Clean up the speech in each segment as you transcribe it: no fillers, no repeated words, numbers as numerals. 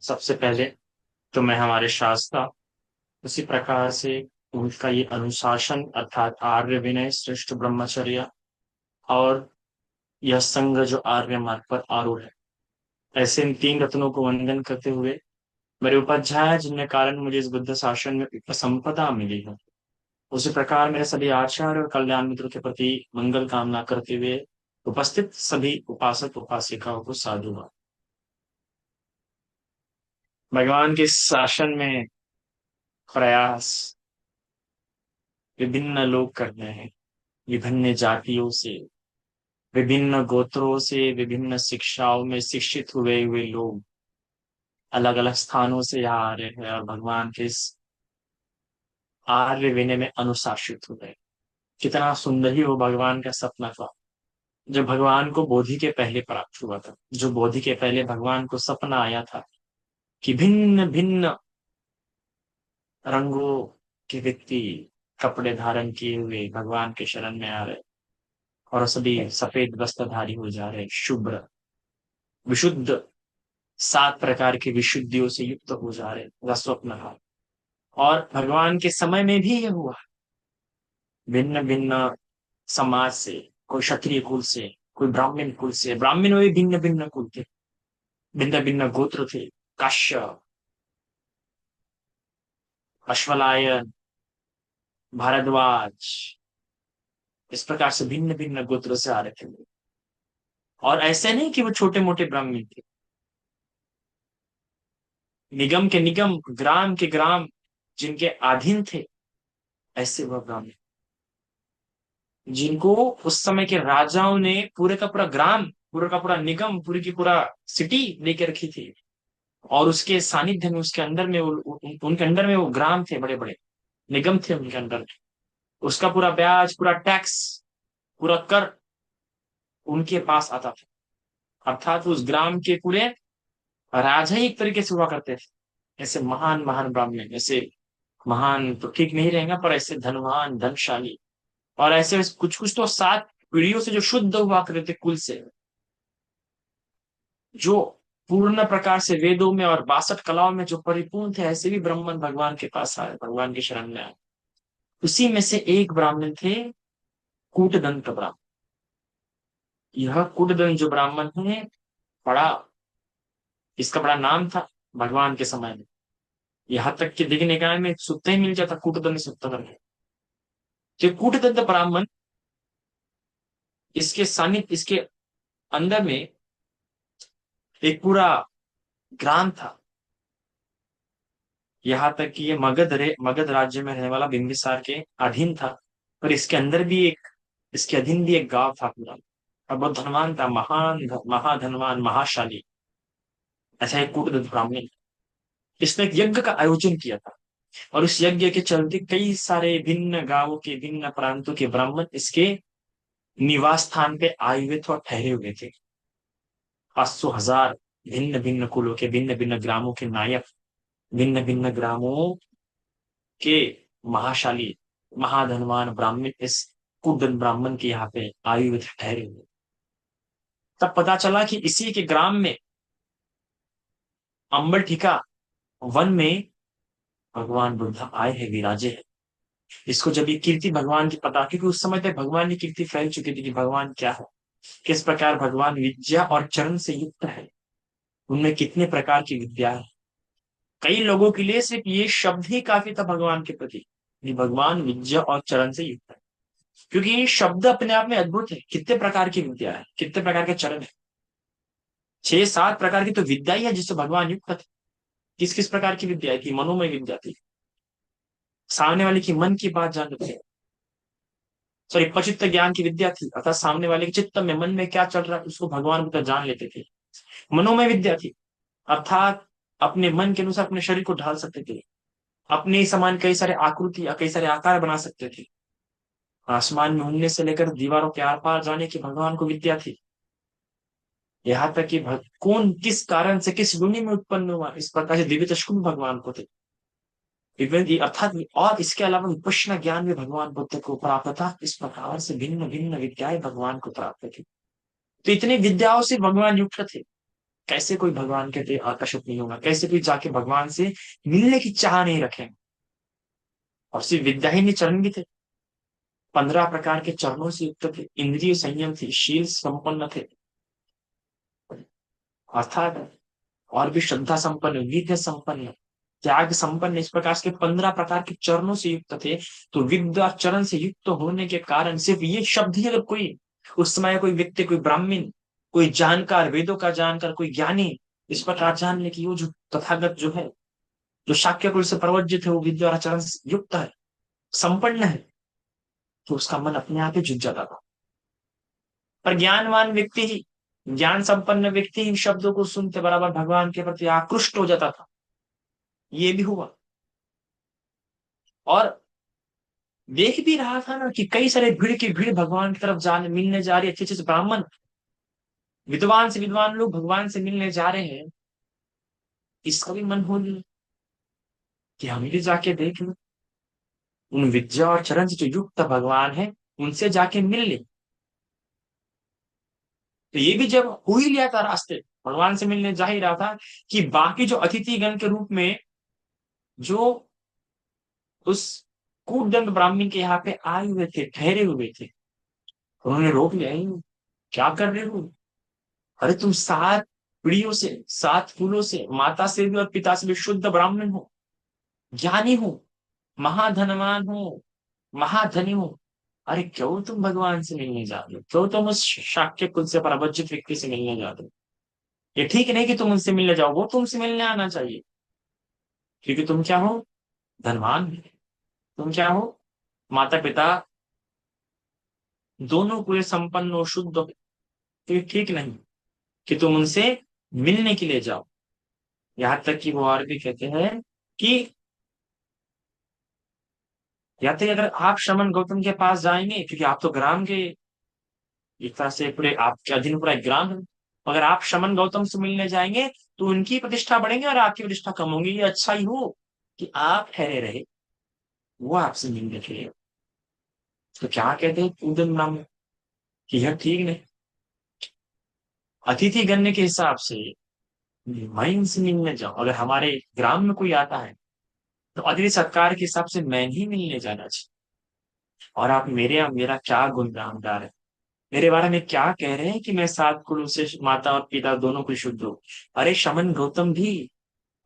सबसे पहले तो मैं हमारे शास्त्र, उसी प्रकार से उनका ये अनुशासन अर्थात आर्य विनय, श्रेष्ठ ब्रह्मचर्य और यह संघ जो आर्य मार्ग पर आरूढ़ है, ऐसे इन तीन रत्नों को वंदन करते हुए मेरे उपाध्याय जिनके कारण मुझे इस बुद्ध शासन में उपसंपदा मिली है, उसी प्रकार मेरे सभी आचार्य और कल्याण मित्रों के प्रति मंगल कामना करते हुए उपस्थित सभी उपासक उपासिकाओं को साधुवाद। भगवान के शासन में प्रयास विभिन्न लोग करते हैं, विभिन्न जातियों से, विभिन्न गोत्रों से, विभिन्न शिक्षाओं में शिक्षित हुए हुए लोग अलग अलग स्थानों से यहाँ आ रहे हैं और भगवान के इस आर्य विनय में अनुशासित हुए। कितना सुंदर ही वो भगवान का सपना था जो भगवान को बोधि के पहले प्राप्त हुआ था, जो बोधि के पहले भगवान को सपना आया था कि भिन्न भिन्न रंगों के व्यक्ति कपड़े धारण किए हुए भगवान के शरण में आ रहे और सभी सफेद वस्त्रधारी हो जा रहे, शुभ्र विशुद्ध, 7 प्रकार की विशुद्धियों से युक्त हो जा रहे, वह स्वप्न था। और भगवान के समय में भी ये हुआ, भिन्न भिन्न समाज से, कोई क्षत्रिय कुल से, कोई ब्राह्मण कुल से, ब्राह्मण में भी भिन्न भिन्न कुल थे, भिन्न भिन्न गोत्र थे, काश्य, अश्वलायन, भारद्वाज, इस प्रकार से भिन्न भिन्न गोत्र से आ रहे थे। और ऐसे नहीं कि वो छोटे मोटे ब्राह्मण थे, निगम के निगम, ग्राम के ग्राम जिनके अधीन थे, ऐसे वह ब्राह्मण जिनको उस समय के राजाओं ने पूरे का पूरा ग्राम, पूरे का पूरा निगम, पूरी की पूरा सिटी लेके रखी थी। और उसके सानिध्य में, उसके अंदर में उनके अंदर में वो ग्राम थे, बड़े बड़े निगम थे उनके अंदर। उसका पूरा ब्याज, पूरा टैक्स, पूरा कर उनके पास आता था। अर्थात उस ग्राम के पूरे राजा ही एक तरीके से हुआ करते थे। ऐसे महान महान ब्राह्मण, ऐसे महान तो ठीक नहीं रहेगा, पर ऐसे धनवान धनशाली, और ऐसे कुछ कुछ तो 7 पीढ़ियों से जो शुद्ध हुआ करते थे कुल से, जो पूर्ण प्रकार से वेदों में और 62 कलाओं में जो परिपूर्ण थे, ऐसे भी ब्राह्मण भगवान के पास आए, भगवान की शरण में आए। उसी में से एक ब्राह्मण थे कूटदंत ब्राह्मण। यह कूटदंत जो ब्राह्मण है, बड़ा, इसका बड़ा नाम था भगवान के समय में। यहाँ तक कि देखने का में सुत्ता ही मिल जाता, कूटदंत सुत्ता करके। जो कूटदंत ब्राह्मण, इसके सानिध्य, इसके अंदर में एक पूरा ग्राम था। यहाँ तक कि ये मगध राज्य में रहने वाला बिंबिसार के अधीन था, पर इसके अधीन भी एक गांव था पूरा, और बहुत धनवान था, महाधनवान महाशाली। ऐसा एक कूटदंत ब्राह्मण, इसने एक यज्ञ का आयोजन किया था। और उस यज्ञ के चलते कई सारे भिन्न गांवों के, भिन्न प्रांतों के ब्राह्मण इसके निवास स्थान पे आए हुए थे और ठहरे हुए थे। 500,000 भिन्न भिन्न कुलों के, भिन्न भिन्न ग्रामों के नायक, भिन्न भिन्न ग्रामों के महाशाली, महाधनवान ब्राह्मण इस कुदन ब्राह्मण के यहाँ पे आयु में ठहरे हुए। तब पता चला कि इसी के ग्राम में, अंबरठिका वन में, भगवान बुद्ध आए हैं, विराजे हैं। इसको जब ये कीर्ति भगवान की पता, क्योंकि उस समय तक भगवान की कीर्ति फैल चुकी थी कि भगवान क्या है, किस प्रकार भगवान विद्या और चरण से युक्त है, उनमें कितने प्रकार की विद्या है। कई लोगों के लिए सिर्फ ये शब्द ही काफी था भगवान के प्रति कि भगवान विद्या और चरण से युक्त है, क्योंकि ये शब्द अपने आप में अद्भुत है। कितने प्रकार की विद्या है, कितने प्रकार के चरण है, 6-7 प्रकार की तो विद्या ही है जिससे भगवान युक्त थे। किस किस प्रकार की विद्या थी? मनोमय विद्या थी, सामने वाले की मन की बात जानते थे। सॉरी, पचित्त ज्ञान की विद्या थी, अर्थात सामने वाले के चित्त में, मन में क्या चल रहा है उसको भगवान बुद्ध जान लेते थे। मनोमय विद्या थी, अर्थात अपने मन के अनुसार अपने शरीर को ढाल सकते थे, अपने ही समान कई सारे आकृति या कई सारे आकार बना सकते थे। आसमान में उड़ने से लेकर दीवारों के आर पार जाने की भगवान को विद्या थी। यहाँ तक कि कौन किस कारण से किस योनि में उत्पन्न हुआ, इस प्रकार से दिव्य चक्षु भी भगवान को थे। अर्थात और इसके अलावा विपश्यना ज्ञान भी भगवान बुद्ध को प्राप्त था। इस प्रकार से भिन्न भिन्न विद्याएं भगवान को प्राप्त थी। तो इतनी विद्याओं से भगवान युक्त थे। कैसे कोई भगवान के प्रति आकर्षित नहीं होगा, कैसे कोई जाके भगवान से मिलने की चाह नहीं रखे। और सिर्फ विद्या ही नहीं, चरण भी थे, 15 प्रकार के चरणों से युक्त थे, इंद्रिय संयम थी, शील संपन्न थे, अर्थात और भी श्रद्धा संपन्न, विद्या संपन्न, त्याग संपन्न, इस प्रकार के 15 प्रकार के चरणों से युक्त थे। तो विद्या चरण से युक्त होने के कारण सिर्फ ये शब्द ही अगर कोई उस समय कोई व्यक्ति, कोई ब्राह्मण, कोई जानकार, वेदों का जानकार, कोई ज्ञानी इस प्रकार जान ले कि वो जो तथागत जो है, जो शाक्य कुल से प्रवर्जित है, वो विद्या और चरण से युक्त है, संपन्न है, तो उसका मन अपने आप ही झुक जाता था। पर ज्ञानवान व्यक्ति ही, ज्ञान संपन्न व्यक्ति इन शब्दों को सुनते बराबर भगवान के प्रति आकृष्ट हो जाता था। ये भी हुआ। और देख भी रहा था ना कि कई सारे भीड़ की भीड़ भगवान की तरफ जाने मिलने जा रही है, अच्छे अच्छे ब्राह्मण, विद्वान से विद्वान लोग भगवान से मिलने जा रहे हैं। इसका भी मन हो रही कि हम भी जाके देख लें, उन विद्या और चरण से जो युक्त भगवान है उनसे जाके मिल ले। तो ये भी जब हो ही लिया था, रास्ते भगवान से मिलने जा ही रहा था, कि बाकी जो अतिथि गण के रूप में जो उस कूटदंड ब्राह्मण के यहाँ पे आए हुए थे, ठहरे हुए थे, उन्होंने रोक लिया, "ही, क्या कर रहे हो? अरे तुम 7 पीढ़ियों से, 7 कुलों से, माता से भी और पिता से भी शुद्ध ब्राह्मण हो, ज्ञानी हो, महाधनवान हो, महाधनी हो। अरे क्यों तुम भगवान से मिलने जा रहे हो? क्यों तुम उस शाक्य कुल से परावजित व्यक्ति से मिलने जा रहे हो? ये ठीक नहीं कि तुम उनसे मिलने जाओ, वो तुमसे मिलने आना चाहिए, क्योंकि तुम क्या हो? धनवान हो। तुम क्या हो? माता पिता दोनों पूरे संपन्न और शुद्ध हो। तो ये ठीक नहीं कि तुम उनसे मिलने के लिए जाओ। यहाँ तक कि वो और भी कहते हैं कि या तो अगर आप श्रमण गौतम के पास जाएंगे, क्योंकि आप तो ग्राम के एक तरह से पूरे आपके अधीन पूरा एक ग्राम है, अगर आप श्रमण गौतम से मिलने जाएंगे तो उनकी प्रतिष्ठा बढ़ेंगे और आपकी प्रतिष्ठा कम होगी। ये अच्छा ही हो कि आप ठहरे रहे, वो आपसे मिलने के लिए। तो क्या कहते हैं पूजन ब्राह्मण कि यह ठीक नहीं, अतिथि गणने के हिसाब से मैं इनसे मिलने जाऊं। अगर हमारे ग्राम में कोई आता है तो अतिथि सत्कार के हिसाब से मैं ही मिलने जाना चाहिए। और आप मेरे मेरा क्या गुणगान गा रहे हैं, मेरे बारे में क्या कह रहे हैं कि मैं 7 कुलों से, माता और पिता दोनों को शुद्ध हूँ। अरे शमन गौतम भी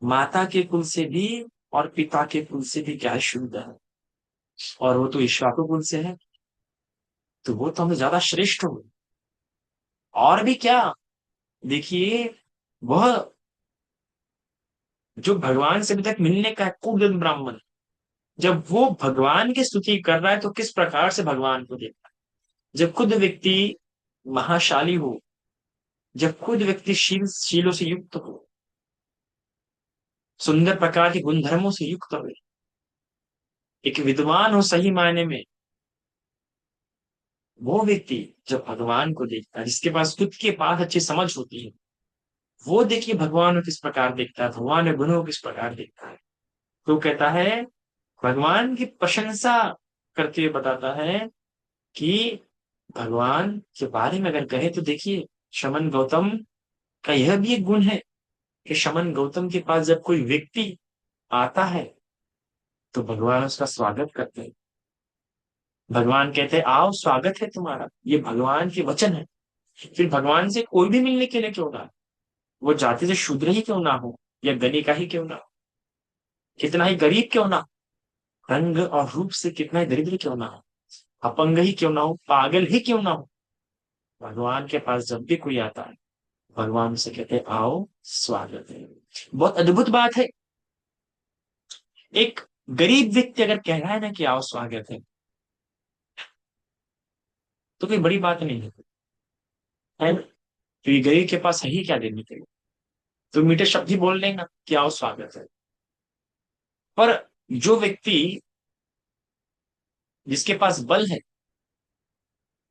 माता के कुल से भी और पिता के कुल से भी क्या शुद्ध है, और वो तो ईश्वाकु कुल से है, तो वो तो हमें ज्यादा श्रेष्ठ हो। और भी क्या, देखिए, वह जो भगवान से अभी तक मिलने का कुल ब्राह्मण, जब वो भगवान की स्तुति कर रहा है तो किस प्रकार से भगवान को देखता है। जब खुद व्यक्ति महाशाली हो, जब खुद व्यक्ति शीलों से युक्त हो, सुंदर प्रकार के गुणधर्मों से युक्त हो, एक विद्वान हो सही मायने में, वो व्यक्ति जब भगवान को देखता है, जिसके पास खुद के पास अच्छी समझ होती है, वो देखिए भगवान को किस प्रकार देखता है, भगवान के गुणों को किस प्रकार देखता है। तो कहता है, भगवान की प्रशंसा करते हुए बताता है कि भगवान के बारे में अगर कहे तो देखिए, शमन गौतम का यह भी एक गुण है कि शमन गौतम के पास जब कोई व्यक्ति आता है तो भगवान उसका स्वागत करते हैं। भगवान कहते हैं, आओ स्वागत है तुम्हारा। ये भगवान के वचन है। फिर भगवान से कोई भी मिलने के लिए क्यों ना, वो जाति से शूद्र ही क्यों ना हो, या गनी का ही क्यों ना हो, कितना ही गरीब क्यों ना हो, रंग और रूप से कितना ही दरिद्र क्यों ना हो, अपंग ही क्यों ना हो, पागल ही क्यों ना हो, भगवान के पास जब भी कोई आता है, भगवान से कहते हैं, आओ स्वागत है। बहुत अद्भुत बात है। एक गरीब व्यक्ति अगर कह रहा है ना कि आओ स्वागत है, तो कोई बड़ी बात नहीं है ना? क्योंकि गरीब के पास है ही क्या देने के लिए, तो मीठे शब्द ही बोल देगा कि आओ स्वागत है। पर जो व्यक्ति, जिसके पास बल है,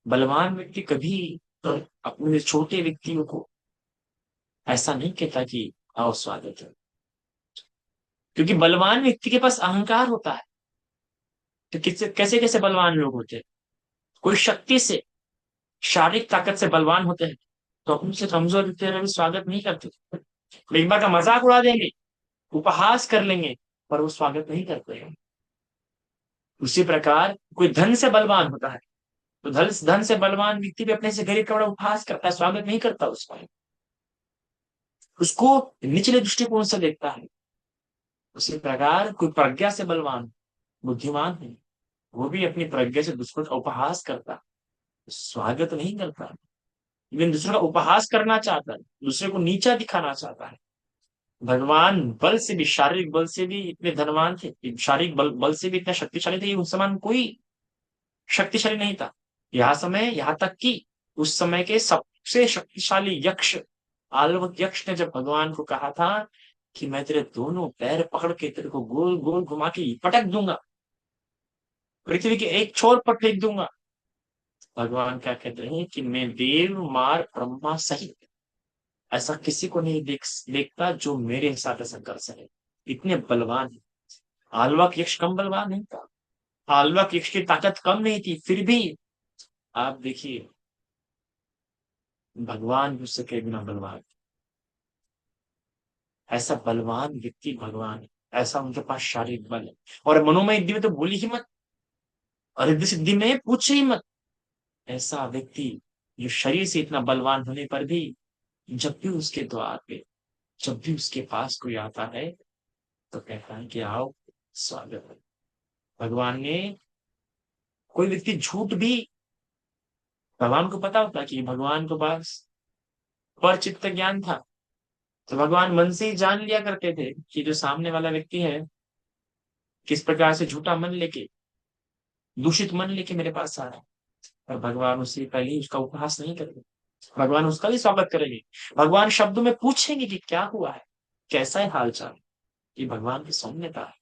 बलवान व्यक्ति कभी तो अपने छोटे व्यक्तियों को ऐसा नहीं कहता कि आओ स्वागत है, क्योंकि बलवान व्यक्ति के पास अहंकार होता है। तो किससे, कैसे कैसे बलवान लोग होते हैं, कोई शक्ति से, शारीरिक ताकत से बलवान होते हैं, तो अपन से कमजोर व्यक्ति का भी स्वागत नहीं करते, एक बार का मजाक उड़ा देंगे, उपहास कर लेंगे, पर वो स्वागत नहीं करते हैं। उसी प्रकार कोई धन से बलवान होता है, तो धन धन से बलवान व्यक्ति भी अपने से गरीब का बड़ा उपहास करता है, स्वागत नहीं करता उसका, उसको निचले दृष्टिकोण से देखता है। उसी प्रकार कोई प्रज्ञा से बलवान बुद्धिमान है, वो भी अपनी प्रज्ञा से दूसरों का उपहास करता है, स्वागत नहीं करता, लेकिन दूसरों का उपहास करना चाहता है, दूसरे को नीचा दिखाना चाहता है। भगवान बल से भी, शारीरिक बल से भी इतने धनवान थे, शारीरिक बल से भी इतने शक्तिशाली थे कि उस समान कोई शक्तिशाली नहीं था। यहाँ तक कि उस समय के सबसे शक्तिशाली यक्ष आलवक यक्ष ने जब भगवान को कहा था कि मैं तेरे दोनों पैर पकड़ के तेरे को गोल गोल घुमा के पटक दूंगा, पृथ्वी के एक छोर पर फेंक दूंगा, भगवान क्या कहते हैं कि मैं देव मार ब्रह्मा सहित ऐसा किसी को नहीं देखता जो मेरे साथ ऐसा कर सके, इतने बलवान है। आलवक यक्ष कम बलवान नहीं था, आलवक यक्ष की ताकत कम नहीं थी, फिर भी आप देखिए भगवान भी उससे कई गुना बलवान, ऐसा बलवान व्यक्ति भगवान है, ऐसा उनके पास शारीरिक बल है। और मनोमय युद्धि में तो भूली ही मत, और रिद्धि सिद्धि में पूछे ही मत। ऐसा व्यक्ति जो शरीर से इतना बलवान होने पर भी जब भी उसके द्वार पे, जब भी उसके पास कोई आता है तो कहता है कि आओ, स्वागत है। भगवान ने, कोई व्यक्ति झूठ भी, भगवान को पता होता कि भगवान के पास परचित्त ज्ञान था, तो भगवान मन से ही जान लिया करते थे कि जो सामने वाला व्यक्ति है किस प्रकार से झूठा मन लेके, दूषित मन लेके मेरे पास आ रहा है। पर भगवान उससे पहले ही उसका उपहास नहीं करेंगे, भगवान उसका भी स्वागत करेंगे। भगवान शब्दों में पूछेंगे कि क्या हुआ है, कैसा है हालचाल। ये भगवान की सौम्यता है।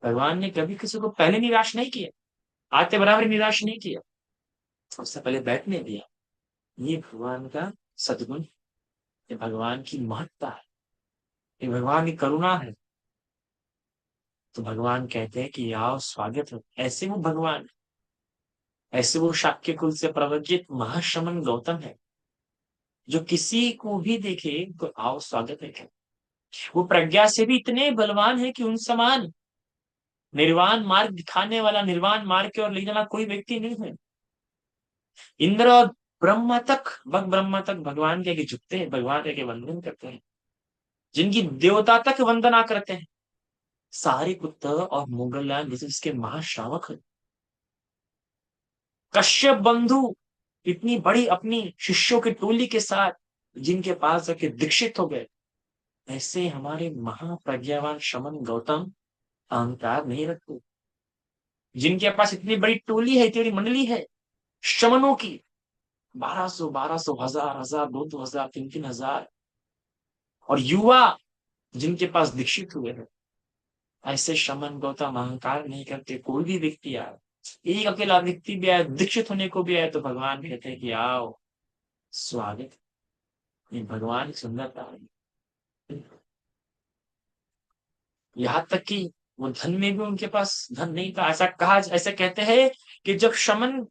भगवान ने कभी किसी को पहले निराश नहीं किया, आते बराबर निराश नहीं किया, सबसे पहले बैठने दिया। ये भगवान का सद्गुण, ये भगवान की महत्ता है, ये भगवान की करुणा है। तो भगवान कहते हैं कि आओ, स्वागत है। ऐसे वो भगवान, ऐसे वो शाक्य कुल से प्रवजित महाशमन गौतम है, जो किसी को भी देखे तो आओ, स्वागत है। वो प्रज्ञा से भी इतने बलवान है कि उन समान निर्वाण मार्ग दिखाने वाला, निर्वाण मार्ग की ओर ले जाना कोई व्यक्ति नहीं है। इंद्र और ब्रह्मा तक, ब्रह्मा तक भगवान के आगे झुकते हैं, भगवान के आगे वंदन करते हैं, जिनकी देवता तक वंदना करते हैं। सारिपुत्र और मोगललाल जैसे इसके महाश्रावक है। कश्यप बंधु इतनी बड़ी अपनी शिष्यों की टोली के साथ जिनके पास जाके दीक्षित हो गए, ऐसे हमारे महाप्रज्ञावान शमन गौतम अहंकार नहीं रखते, जिनके पास इतनी बड़ी टोली है, इतनी बड़ी मंडली है शमनों की, 1200 1200, हजार हजार, 2 2 हजार, 3 3 हजार, और युवा जिनके पास दीक्षित हुए हैं, ऐसे शमन गौतम अहंकार नहीं करते। कोई भी व्यक्ति आए, एक अकेला व्यक्ति भी आए, दीक्षित होने को भी आए, तो भगवान कहते हैं कि आओ, स्वागत। ये भगवान की सुंदरता है। यहाँ तक कि वो धन में भी उनके पास धन नहीं था, ऐसा कहा, ऐसा कहते हैं कि जब शमन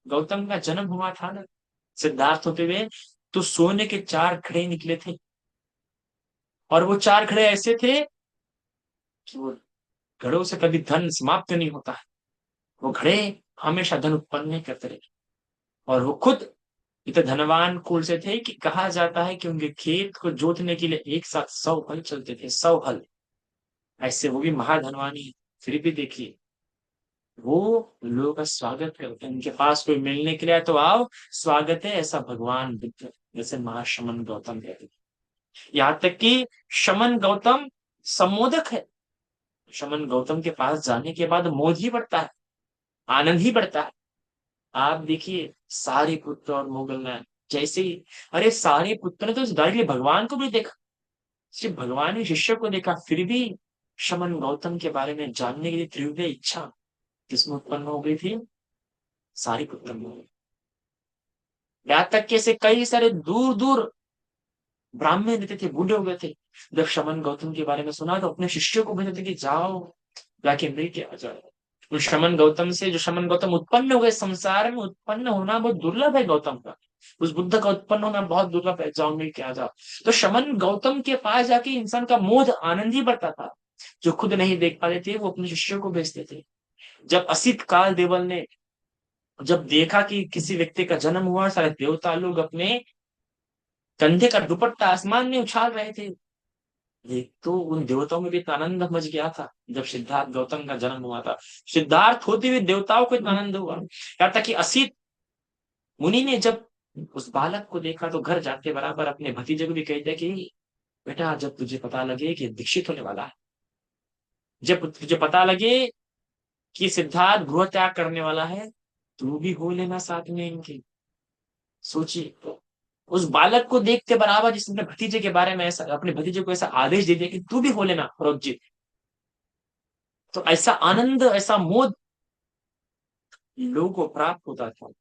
गौतम का जन्म हुआ था ना, सिद्धार्थ होते हुए, तो सोने के 4 घड़े निकले थे, और वो 4 घड़े ऐसे थे कि वो घड़ों से कभी धन समाप्त नहीं होता है, वो घड़े हमेशा धन उत्पन्न नहीं करते रहे। और वो खुद इतने धनवान कुल से थे कि कहा जाता है कि उनके खेत को जोतने के लिए एक साथ 100 हल चलते थे, 100 हल। ऐसे वो भी महाधनवानी, फिर भी देखिए वो लोगों का स्वागत करते हैं, उनके पास कोई मिलने के लिए आए तो आओ, स्वागत है। ऐसा भगवान बुद्ध जैसे महाशमन गौतम कहते हैं। यहाँ तक कि शमन गौतम सम्मोदक है, शमन गौतम के पास जाने के बाद मोद ही बढ़ता है, आनंद ही बढ़ता है। आप देखिए सारे पुत्र और मुगल ने जैसे ही, अरे सारे पुत्र ने तो डायरेक्टली भगवान को भी देखा, सिर्फ भगवान ने शिष्य को देखा, फिर भी शमन गौतम के बारे में जानने के लिए तीव्र इच्छा किसमें उत्पन्न हो गई थी, सारी पुत्र में। यहाँ तक कि ऐसे कई सारे दूर दूर ब्राह्मण रहते थे, बूढ़े हो गए थे, जब शमन गौतम के बारे में सुना तो अपने शिष्यों को भेजते थे कि जाओ जाके मिल के आ जाओ। तो शमन गौतम से, जो शमन गौतम उत्पन्न हो गए, संसार में उत्पन्न होना बहुत दुर्लभ है गौतम का, उस बुद्ध का उत्पन्न होना बहुत दुर्लभ है, जाओ क्या जाओ। तो शमन गौतम के पास जाके इंसान का मोह आनंद ही बढ़ता था। जो खुद नहीं देख पाते थे वो अपने शिष्यों को भेजते थे। जब असित काल देवल ने जब देखा कि किसी व्यक्ति का जन्म हुआ, सारे देवता लोग अपने कंधे का दुपट्टा आसमान में उछाल रहे थे। ये तो उन देवताओं में भी इतना आनंद मच गया था जब सिद्धार्थ गौतम का जन्म हुआ था। सिद्धार्थ होते हुए देवताओं को इतना आनंद हुआ, यहाँ तक कि असित मुनि ने जब उस बालक को देखा तो घर जाते बराबर अपने भतीजे को भी कहते कि बेटा जब तुझे पता लगे कि दीक्षित होने वाला है, जब तुझे पता लगे कि सिद्धार्थ गृह त्याग करने वाला है, तू भी हो लेना साथ में इनके। सोचिए, उस बालक को देखते बराबर जिसने अपने भतीजे के बारे में ऐसा अपने भतीजे को ऐसा आदेश दे दिया कि तू भी हो लेना प्रोज्जित। तो ऐसा आनंद ऐसा मोद लोगों को प्राप्त होता था।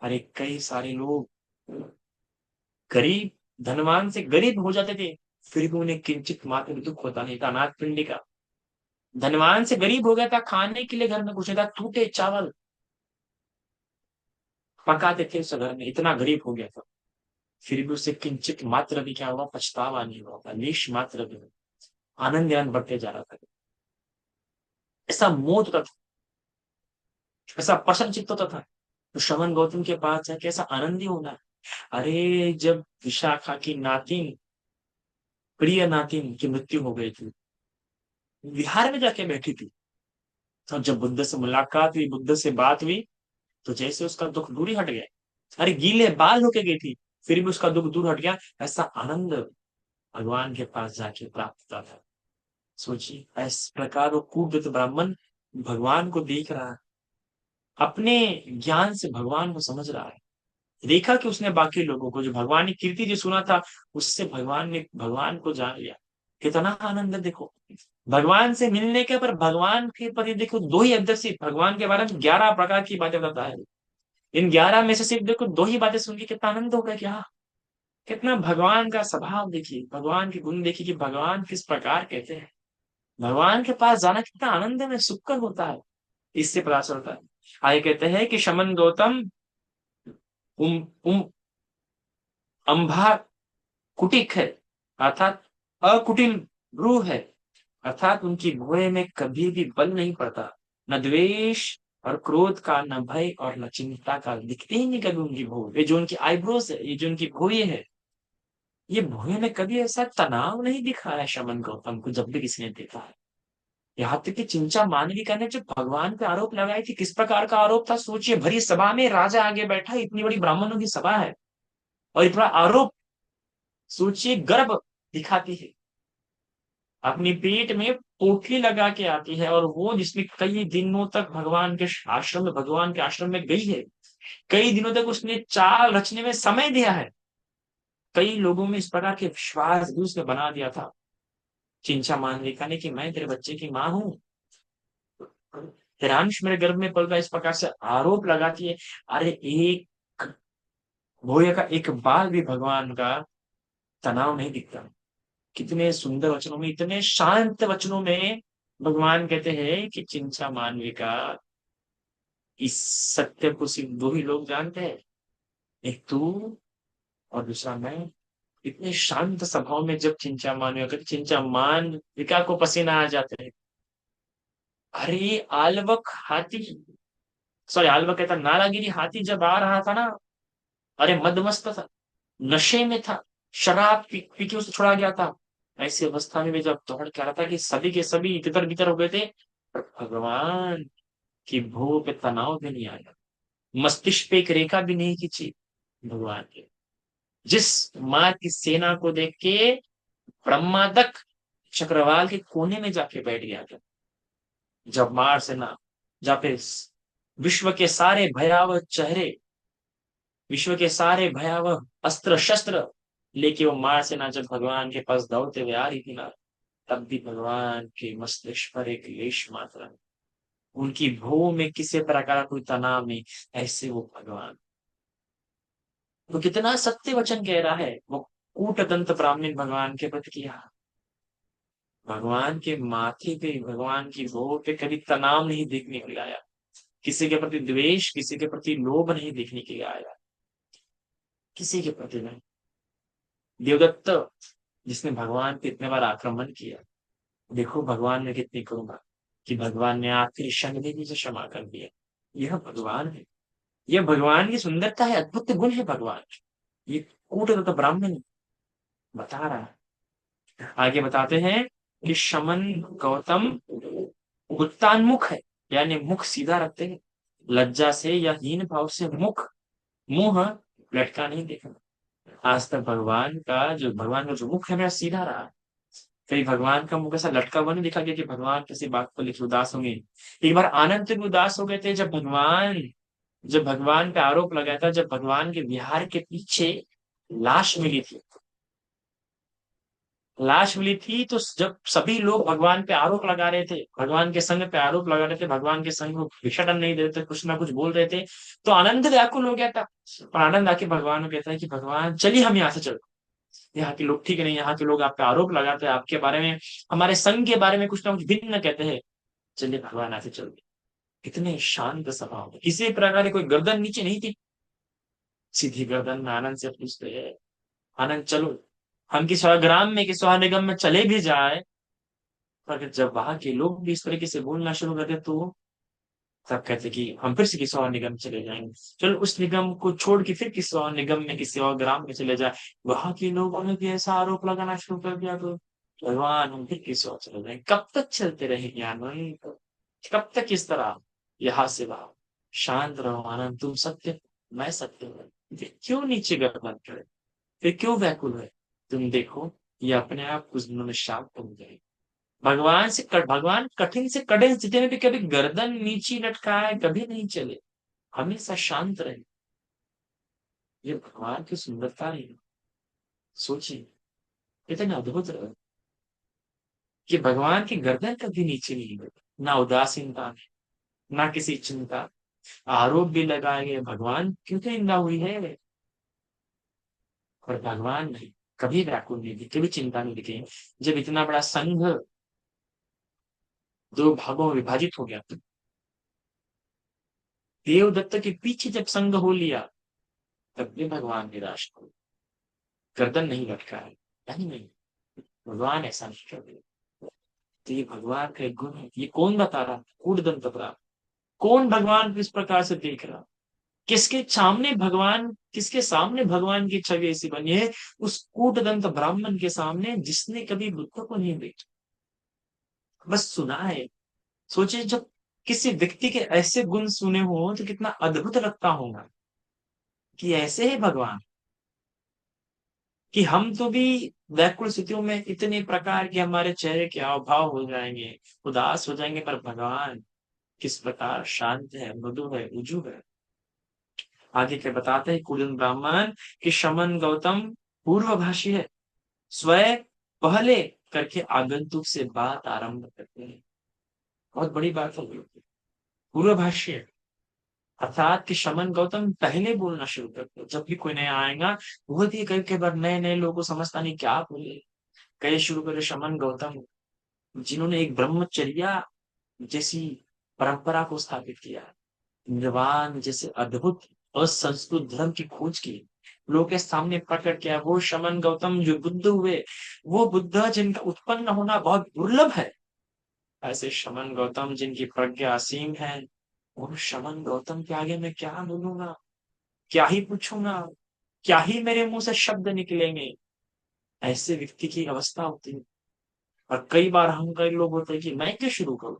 अरे कई सारे लोग गरीब धनवान से गरीब हो जाते थे, फिर भी उन्हें किंचित मात्र दुख होता नहीं था। अनाथ पिंडी का धनवान से गरीब हो गया था, खाने के लिए घर में कुछ नहीं था, टूटे चावल पकाते थे उस घर में, इतना गरीब हो गया था। फिर भी उसे किंचित मात्र भी क्या हुआ, पछतावा नहीं हुआ था, लेश मात्र भी आनंद आनंद बढ़ते जा रहा था। ऐसा मोद होता था, ऐसा प्रसन्न चित्त होता था। तो श्रवण गौतम के पास जाके ऐसा आनंद ही होना है। अरे जब विशाखा की नातिन प्रिय नातिन की मृत्यु हो गई थी, बिहार में जाके बैठी थी, तो जब बुद्ध से मुलाकात हुई, बुद्ध से बात हुई, तो जैसे उसका दुख दूर ही हट गया। अरे गीले बाल होके गई थी, फिर भी उसका दुख दूर हट गया। ऐसा आनंद भगवान के पास जाके प्राप्त होता था। सोचिए इस प्रकार वो कुव्रत ब्राह्मण भगवान को देख रहा है, अपने ज्ञान से भगवान को समझ रहा है। देखा कि उसने बाकी लोगों को जो भगवान की कीर्ति जो सुना था, उससे भगवान ने भगवान को जान लिया। कितना आनंद है देखो, भगवान से मिलने के पर भगवान के प्रति देखो दो ही अध्यक्ष भगवान के बारे में 11 प्रकार की बातें बताता है। इन 11 में से सिर्फ देखो दो ही बातें सुन के कितना आनंद होगा क्या। कितना भगवान का स्वभाव देखिए, भगवान के गुण देखिए कि भगवान किस प्रकार कहते हैं। भगवान के पास जाना कितना आनंद में सुखकर होता है, इससे पता चलता है। आगे कहते हैं कि शमन गौतम उम उम अम्भा कुटिक है, अर्थात अकुटिल भ्रू है, अर्थात उनकी भुए में कभी भी बल नहीं पड़ता, न द्वेष और क्रोध का, न भय और न चिंता का, दिखते ही नहीं कभी उनकी भुए। ये जो उनकी आईब्रोज है, ये जो उनकी भुए है, ये भुए में कभी ऐसा तनाव नहीं दिखा है शमन गौतम को जब भी किसी ने देखा है। यहाँ तक कि चिंचा मानविका ने जब भगवान पे आरोप लगाई थी, किस प्रकार का आरोप था सोचिए, भरी सभा में राजा आगे बैठा, इतनी बड़ी ब्राह्मणों की सभा है और इतना आरोप, सोचिए गर्भ दिखाती है, अपनी पेट में पोटली लगा के आती है, और वो जिसमें कई दिनों तक भगवान के आश्रम में गई है, कई दिनों तक उसने चाल रचने में समय दिया है। कई लोगों में इस प्रकार के विश्वास भी उसने बना दिया था चिंचा मानविका ने कि मैं तेरे बच्चे की माँ हूँ, हिरांश मेरे गर्भ में पल रहा है, इस प्रकार से आरोप लगाती है। अरे एक भोया का एक बाल भी भगवान का तनाव नहीं दिखता। कितने सुंदर वचनों में, इतने शांत वचनों में भगवान कहते हैं कि चिंचा मानविका, इस सत्य को सिर्फ दो ही लोग जानते हैं, एक तू और दूसरा मैं। इतने शांत सभाओं में जब चिंचा मानविका, चिंचा मानविका को पसीना आ जाते हैं। अरे आलवक हाथी, सॉरी आलवक कहता, नारागिरी हाथी जब आ रहा था ना, अरे मदमस्त था, नशे में था, शराब पी के उसे छोड़ा गया था। ऐसी अवस्था में भी जब दौड़ के आ रहा था कि सभी के सभी तितर बितर हो गए थे, पर भगवान की भूख पे तनाव भी नहीं आया, मस्तिष्क पे एक रेखा भी नहीं खींची भगवान के। जिस माँ की सेना को देख के ब्रह्मादक चक्रवाल के कोने में जाके बैठ गया था, जब मार सेना, जहाँ पे विश्व के सारे भयावह चेहरे, विश्व के सारे भयावह अस्त्र शस्त्र लेके वो मार सेना जब भगवान के पास दौड़ते हुए आ रही थी ना, तब भी भगवान के मस्तिष्क पर एक लेश मात्रा, उनकी भू में किसी प्रकार का कोई तनाव नहीं। ऐसे वो भगवान, वो कितना सत्य वचन कह रहा है वो कूटदंत ब्राह्मण भगवान के प्रति किया। भगवान के माथे पे, भगवान की भू पे कभी तनाव नहीं देखने को आया। किसी के प्रति द्वेष, किसी के प्रति लोभ नहीं देखने के लिए आया, किसी के प्रति नहीं। देवदत्त जिसने भगवान पे इतने बार आक्रमण किया, देखो भगवान ने कितनी करुणा कि भगवान ने आखिरी क्षण में भी उसे क्षमा कर दिया। यह भगवान है, यह भगवान की सुंदरता है, अद्भुत गुण है भगवान की। ये कूटदत्त ब्राह्मण बता रहा है। आगे बताते हैं कि शमन गौतम उत्तानमुख है, यानी मुख सीधा रखते हैं, लज्जा से या हीन भाव से मुंह लटका नहीं देखा। आज तक भगवान का जो मुख है मेरा सीधा रहा। कहीं भगवान का मुख ऐसा लटका हुआ नहीं दिखा गया कि भगवान किसी बात को लेकर उदास होंगे। एक बार आनंद भी उदास हो गए थे जब भगवान पे आरोप लगाया था, जब भगवान के विहार के पीछे लाश मिली थी। लाश मिली थी तो जब सभी लोग भगवान पे आरोप लगा रहे थे, भगवान के संग पे आरोप लगा रहे थे, भगवान के संग को विषादन नहीं दे रहे थे, कुछ ना कुछ बोल रहे थे, तो आनंद व्याकुल हो गया था। पर आनंद आके भगवान को कहता है कि भगवान चलिए हम यहाँ से चलते, यहाँ के लोग ठीक नहीं, यहाँ के लोग आप पे आरोप लगाते हैं, आपके बारे में, हमारे संघ के बारे में कुछ ना कुछ भिन्न कहते हैं, चलिए भगवान यहाँ से चलते। कितने शांत स्वभाव में, किसी प्रकार की कोई गर्दन नीचे नहीं थी, सीधी गर्दन आनंद से पूछते हैं, आनंद चलो, हम किसी ग्राम में किसी निगम में चले भी जाए, पर जब वहां के लोग भी इस तरीके से बोलना शुरू करते तो सब कहते कि हम फिर से किसी और निगम चले जाएंगे, चलो उस निगम को छोड़ के फिर किसी और निगम में किसी और ग्राम में चले जाए, वहां के लोगों ने भी ऐसा आरोप लगाना शुरू कर दिया तो भगवान हम फिर किसी और चले जाएंगे। कब तक चलते रहेंगे आनंद, कब तक इस तरह यहाँ से वहां, शांत रहो आनंद, तुम सत्य मैं सत्य हूँ। फिर क्यों नीचे गर्दन करे, फिर क्यों व्याकुल है, तुम देखो ये अपने आप कुछ दिनों में शांत हो जाएगी। भगवान कठिन से कठिन स्थिति में भी कभी गर्दन नीची लटकाए कभी नहीं चले, हमेशा शांत रहे। ये भगवान की सुंदरता है। सोचिए कितने अद्भुत रहे कि भगवान की गर्दन कभी नीचे नहीं गई, ना उदासीनता में, ना किसी चिंता। आरोप भी लगाए गए, भगवान क्यों निंदा हुई है, पर भगवान नहीं, कभी व्याकुल नहीं दिखे, कभी चिंता नहीं दिखे। जब इतना बड़ा संघ दो भागों में विभाजित हो गया, देवदत्त के पीछे जब संघ हो लिया, तब भी भगवान निराश हो, गर्दन नहीं लटका है, नहीं, भगवान ऐसा नहीं कर रहे। तो ये भगवान का एक गुण है। ये कौन बता रहा, कूटदंत बता, कौन भगवान को इस प्रकार से देख रहा, किसके सामने भगवान की छवि ऐसी बनी है, उस कूटदंत ब्राह्मण के सामने जिसने कभी बुद्ध को नहीं देखा, बस सुना है। सोचिए जब किसी व्यक्ति के ऐसे गुण सुने हो तो कितना अद्भुत लगता होगा कि ऐसे है भगवान, कि हम तो भी व्याकुल स्थितियों में इतने प्रकार के हमारे चेहरे के हाव भाव हो जाएंगे, उदास हो जाएंगे, पर भगवान किस प्रकार शांत है, मृदु है, उजू है। आगे क्या बताते हैं कुलीन ब्राह्मण कि शमन गौतम पूर्वभाषी है, स्वयं पहले करके आगंतुक से बात आरंभ करते हैं। बहुत बड़ी बात होगी, पूर्वभाषी है, अर्थात कि शमन गौतम पहले बोलना शुरू करते हैं। जब भी कोई नया आएगा, बहुत ही कई बार नए नए लोगों को समझता नहीं क्या बोले, कई शुरू करे शमन गौतम, जिन्होंने एक ब्रह्मचर्या जैसी परंपरा को स्थापित किया, निर्वाण जैसे अद्भुत और संस्कृत धर्म की खोज की, लोगों के सामने प्रकट किया। वो शमन गौतम जो बुद्ध हुए, वो बुद्ध जिनका उत्पन्न होना बहुत दुर्लभ है, ऐसे शमन गौतम जिनकी प्रज्ञा असीम है, वो शमन गौतम के आगे मैं क्या बोलूंगा, क्या ही पूछूंगा, क्या ही मेरे मुंह से शब्द निकलेंगे, ऐसे व्यक्ति की अवस्था होती है। और कई लोग होते हैं कि मैं क्यों शुरू करूं,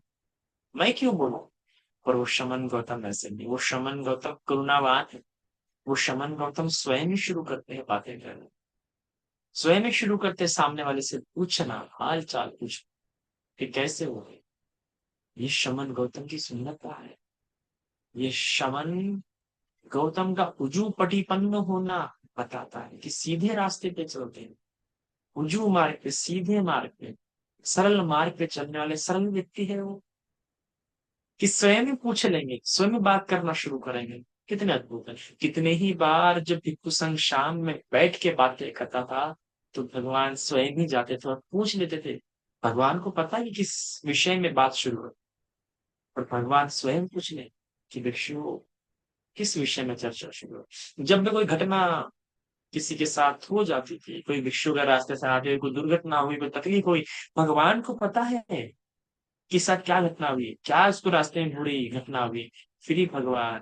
मैं क्यों बोलूं, पर वो शमन गौतम ऐसे नहीं, वो शमन गौतम करुणावान है। वो शमन गौतम स्वयं ही शुरू करते हैं बातें करना, स्वयं ही शुरू करते हैं सामने वाले से पूछना, हाल चाल पूछ कि कैसे हो गए। ये शमन गौतम की सुंदरता है। ये शमन गौतम का उजूपटीपन्न होना बताता है कि सीधे रास्ते पे चलते हैं, उजू मार्ग पे, सीधे मार्ग पे, सरल मार्ग पे चलने वाले सरल व्यक्ति है वो, कि स्वयं ही पूछ लेंगे, स्वयं ही बात करना शुरू करेंगे। कितने अद्भुत है। कितने ही बार जब भिक्षु संघ शाम में बैठ के बातें करता था, तो भगवान स्वयं ही जाते थे और पूछ लेते थे। भगवान को पता है कि किस विषय में बात शुरू है, और भगवान स्वयं पूछ ले कि भिक्षु किस विषय में चर्चा शुरू हुई। जब भी कोई घटना किसी के साथ हो जाती थी, कोई भिक्षु अगर रास्ते से आते हुए कोई दुर्घटना हुई, कोई तकलीफ हुई, भगवान को पता है कि साथ क्या घटना हुई, क्या उसको रास्ते में बुरी घटना हुई। फिर ही भगवान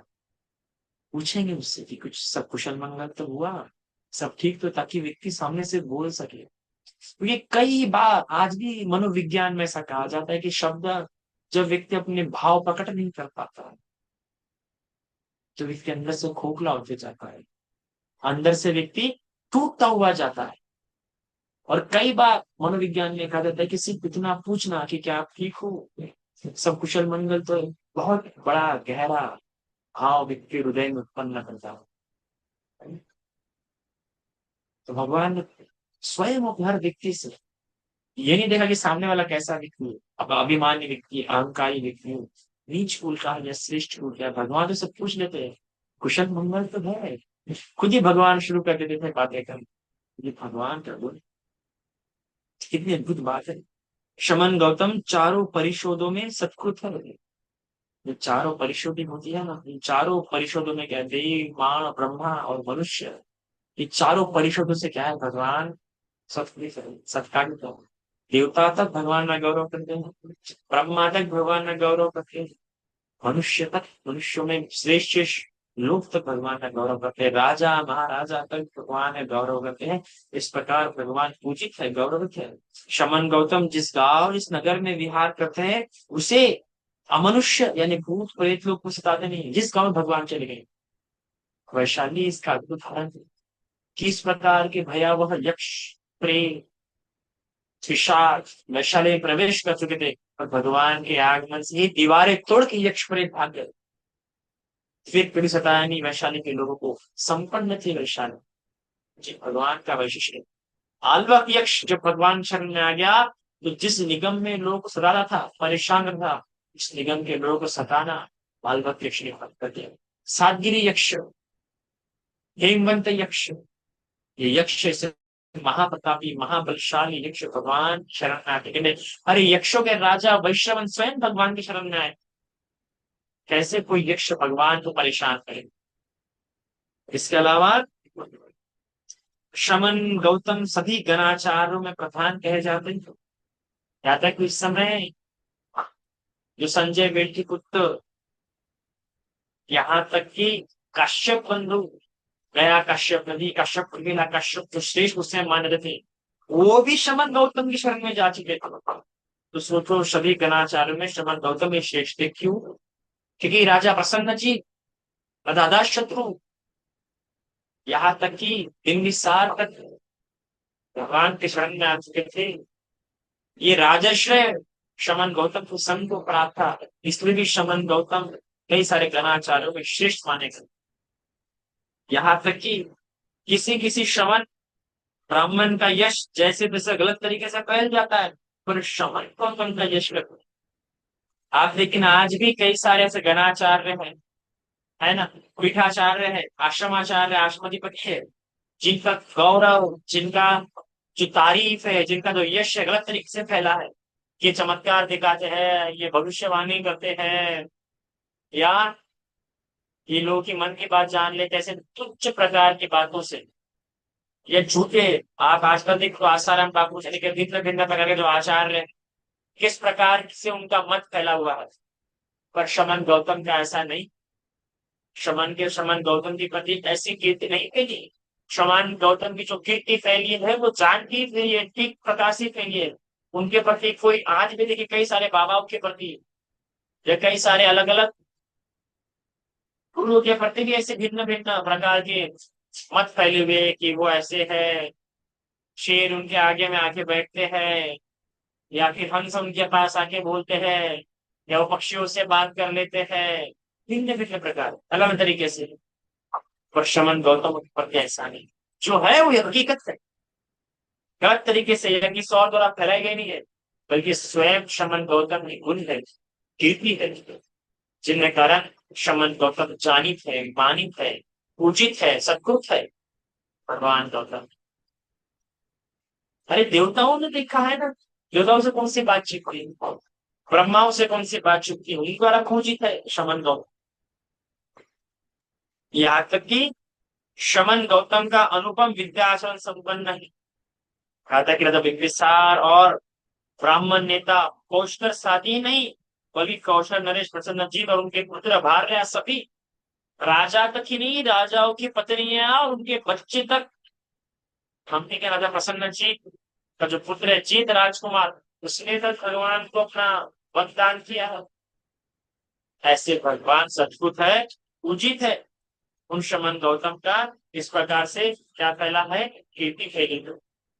पूछेंगे उससे कि कुछ सब कुशल मंगल तो हुआ, सब ठीक तो, ताकि व्यक्ति सामने से बोल सके। क्योंकि कई बार आज भी मनोविज्ञान में ऐसा कहा जाता है कि शब्द, जब व्यक्ति अपने भाव प्रकट नहीं कर पाता, तो व्यक्ति अंदर से खोखला होते जाता है, अंदर से व्यक्ति टूटता हुआ जाता है। और कई बार मनोविज्ञान में कहा जाता है कि सिर्फ इतना पूछना कि क्या आप ठीक हो, सब कुशल मंगल, तो बहुत बड़ा गहरा भाव व्यक्ति हृदय में उत्पन्न करता है। तो भगवान ने स्वयं हर व्यक्ति से ये नहीं देखा कि सामने वाला कैसा व्यक्ति है, अब अभिमानी व्यक्ति, अहंकारी व्यक्ति है, नीच कुल का है या श्रेष्ठ कुल का है, भगवान तो सब पूछ लेते हैं, कुशल मंगल तो है। खुद ही भगवान शुरू कर देते थे बातें करना। ये भगवान का गुण, कितनी अद्भुत बात है। शमन गौतम चारों परिशोधों में सत्कृत है। जो चारों परिशोधी होती है ना, इन चारों परिशोधों में क्या है, देव, माण, ब्रह्मा और मनुष्य, ये चारों परिशोधों से क्या है, भगवान सत्कृत है, सत्कारित है। देवता तक भगवान में गौरव करते हैं, ब्रह्मा तक भगवान में गौरव करते हैं, मनुष्य तक, मनुष्यों में श्रेष्ठ लोग तक भगवान का गौरव करते हैं, राजा महाराजा तक भगवान का गौरव करते हैं। इस प्रकार भगवान पूजित है, गौरवित है। शमन गौतम जिस गांव, इस नगर में विहार करते हैं, उसे अमनुष्य यानी भूत प्रेत लोग को सताते नहीं। जिस गांव में भगवान चले गए, वैशाली इसका अद्भुत उदाहरण है। किस प्रकार के भयावह यक्ष, प्रेत, पिशाच वैशाली में प्रवेश कर चुके थे, और भगवान के आगमन से ही दीवारें तोड़ के यक्ष प्रेत भाग गए। फिर कभी सताया नहीं वैशाली के लोगों को, संपन्न थे वैशाली। जी, भगवान का वैशिष्ट है। आल्वक यक्ष जब भगवान शरण में आ गया, तो जिस निगम में लोगों को सताना था, परेशान रखा, इस निगम के लोगों को सताना आल्वक यक्ष ने बंद कर दिया। सातगिरी यक्ष, हेमवंत यक्ष, ये यक्ष ऐसे महाप्रतापी महाबलशाली यक्ष भगवान शरण में आते कहते, अरे यक्षों के राजा वैश्रवण स्वयं भगवान की शरण में आए, कैसे कोई यक्ष भगवान को परेशान करे। इसके अलावा शमन गौतम सभी गणाचार्यों में प्रधान कहे जाते हैं। यहाँ तक इस समय जो संजय बेटी पुत्र, यहाँ तक कि कश्यप बंधु, गया कश्यप नदी, कश्यप कबीला, कश्यप जो श्रेष्ठ उससे मान्य थे, वो भी शमन गौतम की शरण में जा चुके थे। तो सोचो सभी गणाचार्यों में शमन गौतम श्रेष्ठ थे। क्यों? क्योंकि राजा प्रसन्न जी, अदादा शत्रु, यहाँ तक कि बिंबिसार तक भगवान के शरण में आ चुके थे। ये राजर्षय शमन गौतम को संत को प्राप्त था, इसलिए भी शमन गौतम कई सारे गणाचार्यों में श्रेष्ठ माने गए। यहाँ तक कि किसी किसी शमन ब्राह्मण का यश जैसे तैसे गलत तरीके से फैल जाता है, पर शमन गौतम का यश आप, लेकिन आज भी कई सारे ऐसे गणाचार्य हैं, है ना, पीठाचार्य है, आश्रमाचार्य, आश्रमाधिपति है, जिनका गौरव, जिनका जो तारीफ है, जिनका जो यश है गलत तरीके से फैला है, ये चमत्कार दिखाते हैं, ये भविष्यवाणी करते हैं, या ये लोगों की मन की बात जान लेते, ऐसे तुच्छ प्रकार की बातों से, ये झूठे, आप आजकल देखो आसाराम बापू से लेकर भिन्न भिन्न प्रकार के जो आचार्य हैं, किस प्रकार से उनका मत फैला हुआ है। पर शमन गौतम का ऐसा नहीं। शमन गौतम के प्रति ऐसी कीर्ति नहीं फैली। शमन गौतम की जो कीर्ति फैली है वो जान की फैली है, ठीक प्रकार से फैली है। उनके प्रति कोई आज भी देखिए कई सारे बाबाओं के प्रति या कई सारे अलग अलग गुरुओं के प्रति भी ऐसे भिन्न भिन्न प्रकार के मत फैले हुए कि वो ऐसे है, शेर उनके आगे में आके बैठते हैं, या फिर हंस उनके पास आके बोलते हैं, या वो पक्षियों से बात कर लेते हैं, भिन्न भिन्न प्रकार अलग तरीके से। पर शमन गौतम के प्रति ऐसा नहीं, जो है वो हकीकत है, गलत तरीके से यानी सौ द्वारा फैलाई गई नहीं है, बल्कि स्वयं शमन गौतम की गुण है, कीर्ति है, जिनके कारण शमन गौतम जानित है, मानित है, पूजित है, सत्कृत है। भगवान गौतम, अरे देवताओं ने देखा है ना, देवताओं से कौन सी बातचीत हुई, ब्रह्माओं से कौन सी बातचीत की, उनके द्वारा पूजित है शमन गौतम। यहाँ तक कि शमन गौतम का अनुपम विद्या आचरण संपन्न है। कहा था कि राजा बिंबिसार और ब्राह्मण नेता कौशल साधी नहीं, बल्कि कौशल नरेश प्रसन्नजीत और उनके पुत्र भार्या सभी, राजा तक ही नहीं, राजाओं की पत्नियां और उनके बच्चे तक, हमने के राजा प्रसन्नजीत का जो पुत्र है जीत राजकुमार, उसने तक भगवान को अपना वरदान किया है। ऐसे भगवान सचमुच है, उचित है। उन शमन गौतम का इस प्रकार से क्या फैला है, कीर्ति फैली है।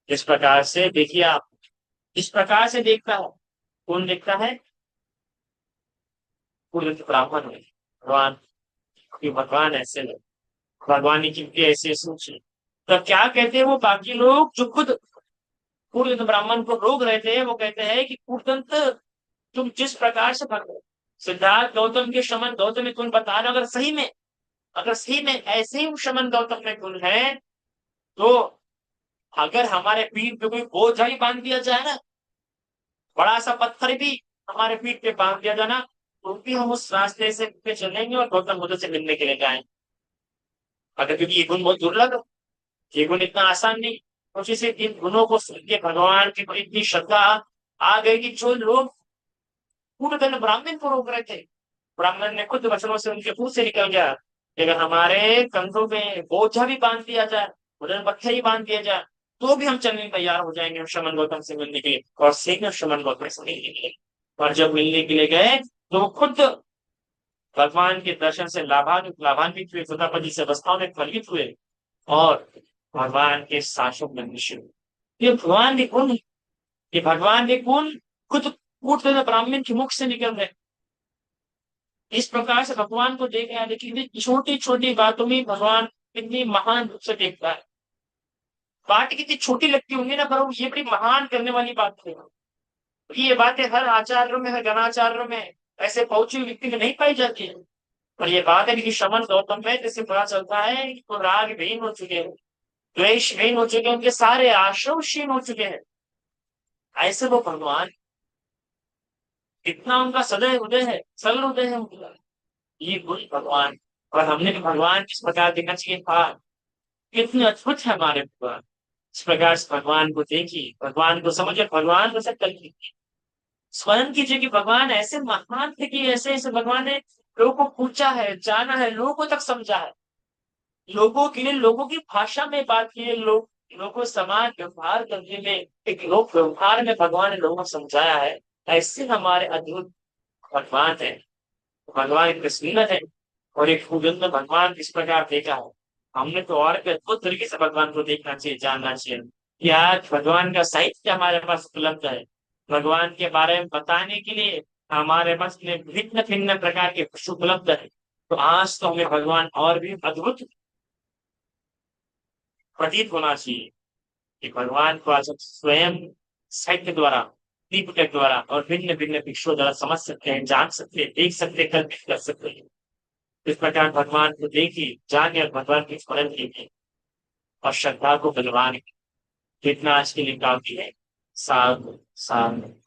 इस प्रकार से देखिए आप, इस प्रकार से देखता है, कौन देखता है, पूर्ण ब्राह्मण है भगवान, कि भगवान ऐसे है, भगवान की कीर्ति ऐसे सोचे। तो क्या कहते हैं वो बाकी लोग जो खुद पूर्ण ब्राह्मण को रोक रहे थे, वो कहते हैं कि कुतंत्र, तुम जिस प्रकार से सिद्धार्थ गौतम के शमन गौतम में गुण बता रहे हो, अगर सही में ऐसे ही शमन गौतम में गुण है, तो अगर हमारे पीठ पे कोई बोझ ही बांध दिया जाए ना, बड़ा सा पत्थर भी हमारे पीठ पे बांध दिया जाए ना, तो भी हम उस रास्ते से पे चलेंगे और गौतम बुद्ध से मिलने के लिए जाएंगे। अगर क्योंकि ये गुण बहुत दुर्लभ है, ये गुण इतना आसान नहीं। कुछ इसे इन गुणों को सुन के भगवान की बड़ी इतनी श्रद्धा आ गई कि जो लोग पूर्ण धन ब्राह्मण को रोक रहे थे, ब्राह्मण ने खुद वचनों से उनके मुंह से निकल गया कि अगर हमारे कंधों में बोझा भी बांध दिया जाए, उधर पत्थर ही बांध दिया जाए, तो भी हम चलने को तैयार हो जाएंगे हम शमन गौतम से मिलने के लिए, और सीधे शमन गौतम से मिलने के लिए। और जब मिलने के लिए गए, तो वो खुद भगवान के दर्शन से लाभान्वित हुए, सुधापति से अवस्थाओं में फलित हुए, और भगवान के शासक बनने शुरू। ये भगवान के गुण, ये भगवान के गुण खुद पूर्ण ब्राह्मण के मुख से निकल रहे। इस प्रकार से भगवान को देख रहे हैं, लेकिन छोटी छोटी बातों में भगवान कितनी महान रूप से देखता है। बात कितनी छोटी लगती होंगी ना, पर ये बड़ी महान करने वाली बात है। ये बातें हर आचार्यों में, हर गणाचार्यों में ऐसे पहुंची हुई व्यक्ति में नहीं पाई जाती है। और ये बात है कि शमन गौतम में जैसे पता चलता है कि वो राग विहीन हो चुके हैं, द्वेष विहीन हो चुके हैं, उनके सारे आश्रम क्षीण हो चुके हैं। ऐसे वो भगवान, इतना उनका सदैव उदय है, सरल उदय है उनका, ये गुण भगवान। और हमने भी भगवान किस प्रकार देखना चाहिए था, कितने अद्भुत है हमारे भगवान। इस प्रकार से भगवान को देखिए, भगवान को समझिए, भगवान को सब कल स्वयं कीजिए कि भगवान ऐसे महान थे कि ऐसे ऐसे भगवान ने लोगों को पूछा है, जाना है, लोगों तक समझा है, लोगों के लिए लोगों की भाषा में बात की है, लोगों को समान व्यवहार करने में, एक लोक व्यवहार में भगवान ने लोगों को समझाया है। ऐसे हमारे अद्भुत भगवान है, भगवान एक तस्वीर है, और एक पूजन भगवान किस प्रकार देखा है। हमने तो और भी अद्भुत तरीके से भगवान को देखना चाहिए, जानना चाहिए कि आज भगवान का साहित्य हमारे पास उपलब्ध है। भगवान के बारे में बताने के लिए हमारे पास भिन्न भिन्न प्रकार के कुछ उपलब्ध है। तो आज तो हमें भगवान और भी अद्भुत प्रतीत होना चाहिए कि भगवान को आज हम स्वयं साहित्य द्वारा, त्रिपिटक द्वारा और भिन्न भिन्न भिक्षुओं द्वारा समझ सकते हैं, जान सकते हैं, देख सकते हैं, कल्पित कर सकते हैं। इस प्रकार भगवान को देखिए, जानिए और भगवान की स्मरण कीजिए, और श्रद्धा को बलवान, जितना आज के लिए काफी है। साधु साधु।